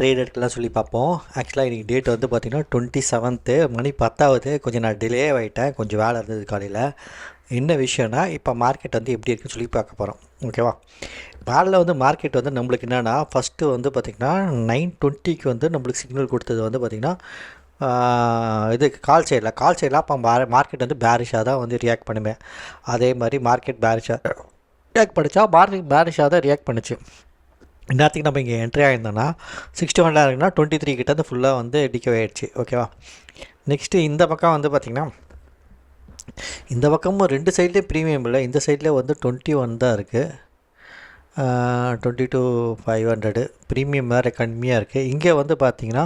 Trade எடுக்கலாம் சொல்லி பார்ப்போம். ஆக்சுவலாக இன்றைக்கி டேட் வந்து பார்த்திங்கன்னா 27 மணி 10 கொஞ்சம் நான் டிலே ஆகிட்டேன், கொஞ்சம் வேலை இருந்தது காலையில். என்ன விஷயம்னா, இப்போ மார்க்கெட் வந்து எப்படி இருக்குன்னு சொல்லி பார்க்க போகிறோம். ஓகேவா? காலையில் வந்து மார்க்கெட் வந்து நம்மளுக்கு என்னென்னா, ஃபஸ்ட்டு வந்து பார்த்திங்கன்னா 9:20க்கு வந்து நம்மளுக்கு சிக்னல் கொடுத்தது வந்து பார்த்திங்கன்னா இது கால் சைடில் அப்போ மார்க்கெட் வந்து பேரிஷாக தான் வந்து ரியாக்ட் பண்ணுவேன். அதே மாதிரி மார்க்கெட் பேரிஷாக ரியாக்ட் பண்ணிச்சா, மார்னிங் பேரிஷாக தான் ரியாக்ட் பண்ணிச்சு. இன்னத்துக்கு நம்ம இங்கே என்ட்ரி ஆகிருந்தோன்னா 61 இருக்குன்னா 23 கிட்ட வந்து ஃபுல்லாக வந்து டிகே ஆகிடுச்சு. ஓகேவா? நெக்ஸ்ட்டு இந்த பக்கம் வந்து பார்த்திங்கன்னா, இந்த பக்கமும் 2 சைட்லேயும் ப்ரீமியம் இல்லை. இந்த சைட்லேயே வந்து 21 தான் இருக்குது, 22,500 ப்ரீமியம் வேறு கம்மியாக இருக்குது. இங்கே வந்து பார்த்திங்கன்னா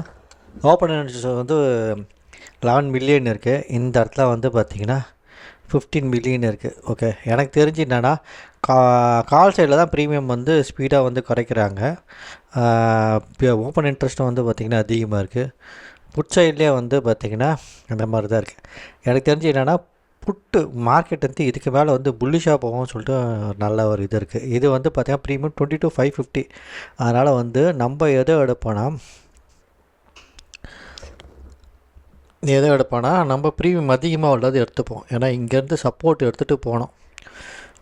ஓப்பன் வந்து 11 மில்லியன் இருக்குது. இந்த இடத்துல வந்து பார்த்திங்கன்னா 15 மில்லியன் இருக்குது. ஓகே, எனக்கு தெரிஞ்சு என்னென்னா கால் சைடில் தான் ப்ரீமியம் வந்து ஸ்பீடாக வந்து குறைக்கிறாங்க. ஓப்பன் இன்ட்ரெஸ்ட்டும் வந்து பார்த்திங்கன்னா அதிகமாக இருக்குது. புட் சைட்லேயே வந்து பார்த்திங்கன்னா அந்த மாதிரி தான் இருக்குது. எனக்கு தெரிஞ்சு என்னென்னா புட்டு மார்க்கெட் வந்து இதுக்கு மேலே வந்து புல்லிஷாக போகும்னு சொல்லிட்டு நல்ல ஒரு இது இருக்குது. இது வந்து பார்த்திங்கன்னா ப்ரீமியம் 22,550. அதனால் வந்து நம்ம எதை எடுப்போன்னா நம்ம ப்ரீமியம் அதிகமாக உள்ளது எடுத்துப்போம். ஏன்னா இங்கேருந்து சப்போர்ட் எடுத்துகிட்டு போனோம்.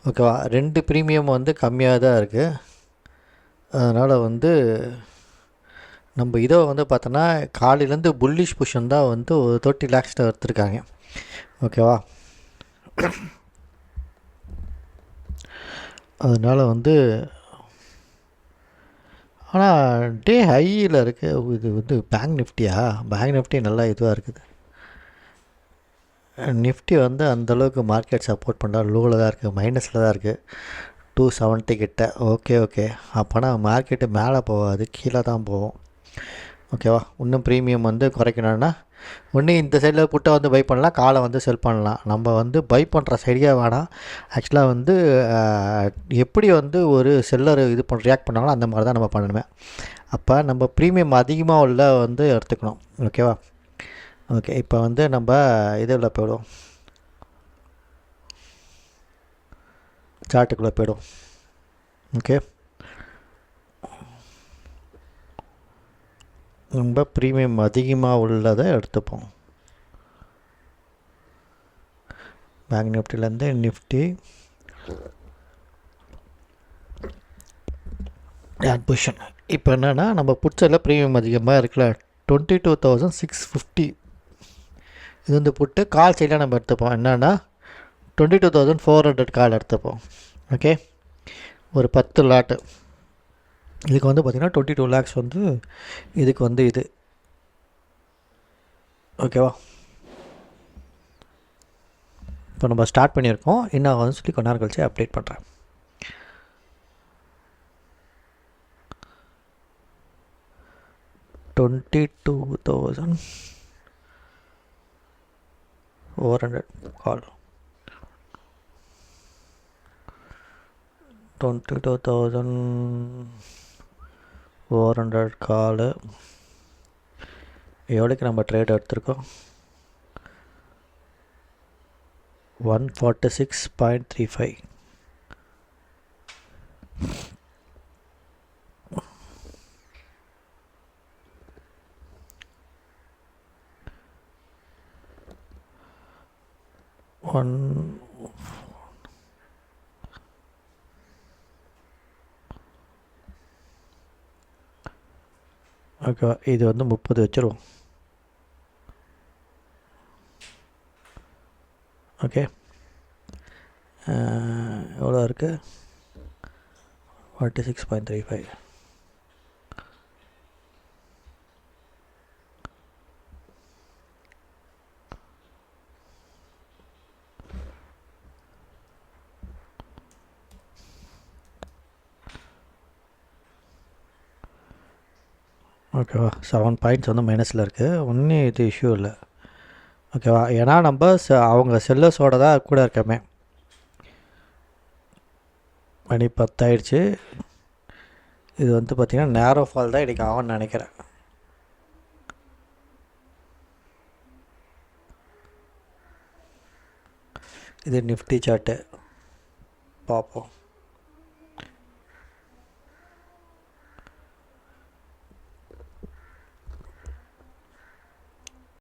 ஓகேவா? 2 ப்ரீமியம் வந்து கம்மியாக தான் இருக்குது. அதனால் வந்து நம்ம இதை வந்து பார்த்தோன்னா காலையிலேருந்து புல்லிஷ் பொசிஷன் தான் வந்து ஒரு 30 lakhs தான் எடுத்துருக்காங்க. ஓகேவா? அதனால் வந்து ஆனால் டே ஹையில் இருக்குது. இது வந்து பேங்க் நிஃப்டி நல்லா இதுவாக இருக்குது. நிஃப்டி வந்து அந்தளவுக்கு மார்க்கெட் சப்போர்ட் பண்ணுறா, லோவில் தான் இருக்குது, மைனஸில் தான் இருக்குது, 270 கிட்ட. ஓகே, அப்போனா மார்க்கெட்டு மேலே போகாது, கீழே தான் போகும். ஓகேவா? இன்னும் ப்ரீமியம் வந்து குறைக்கணும்னா ஒன்று இந்த சைடில் புட்டை வந்து பை பண்ணலாம், காலை வந்து செல் பண்ணலாம். நம்ம வந்து பை பண்ணுற சரியாக வேணாம். ஆக்சுவலாக வந்து எப்படி வந்து ஒரு செல்லர் இது ரியாக்ட் பண்ணாங்களோ அந்த மாதிரி தான் நம்ம பண்ணணுமே. அப்போ நம்ம ப்ரீமியம் அதிகமாக உள்ள வந்து எடுத்துக்கணும். ஓகேவா? ஓகே, இப்போ வந்து நம்ம இதில் போய்டும், சார்ட்டுக்குள்ளே போய்டும். ஓகே, நம்ம ப்ரீமியம் அதிகமாக உள்ளதை எடுத்துப்போம். பேங்க் நிஃப்டிலேருந்து நிஃப்டி பொசிஷன் இப்போ என்னென்னா, நம்ம புட்சையில் ப்ரீமியம் அதிகமாக இருக்குல்ல, 22,650. இது வந்து புட்டு கால் சைடில் நம்ம எடுத்துப்போம். என்னென்னா 22,400 கால் எடுத்துப்போம். ஓகே, ஒரு 10 லாட்டு. இதுக்கு வந்து பார்த்திங்கன்னா 22 lakhs வந்து இதுக்கு வந்து இது. ஓகேவா? இப்போ நம்ம ஸ்டார்ட் பண்ணியிருக்கோம். என்ன ஆகுதுன்னு சொல்லி கொஞ்ச நேரம் கழிச்சு அப்டேட் பண்ணுறேன். $22,400 கால், 22,400 காலு. எவ்வளோக்கு நம்ம ட்ரேட் எடுத்திருக்கோம்? 146.35. ஓகே, இது வந்து 30 வச்சுருவோம். ஓகே, எவ்வளோ இருக்குது? 46.35. ஓகேவா? 7 பாயிண்ட்ஸ் வந்து மைனஸில் இருக்குது. ஒன்றும் இது இஷ்யூ இல்லை. ஓகேவா? ஏன்னா நம்ம அவங்க செல்லர்ஸோட தான் கூட இருக்கமே. மணி 10 ஆயிடுச்சு. இது வந்து பார்த்திங்கன்னா நேரோ ஃபால் தான் இன்றைக்கி ஆகும்னு நினைக்கிறேன். இது நிஃப்டி சார்ட்டு பார்ப்போம்.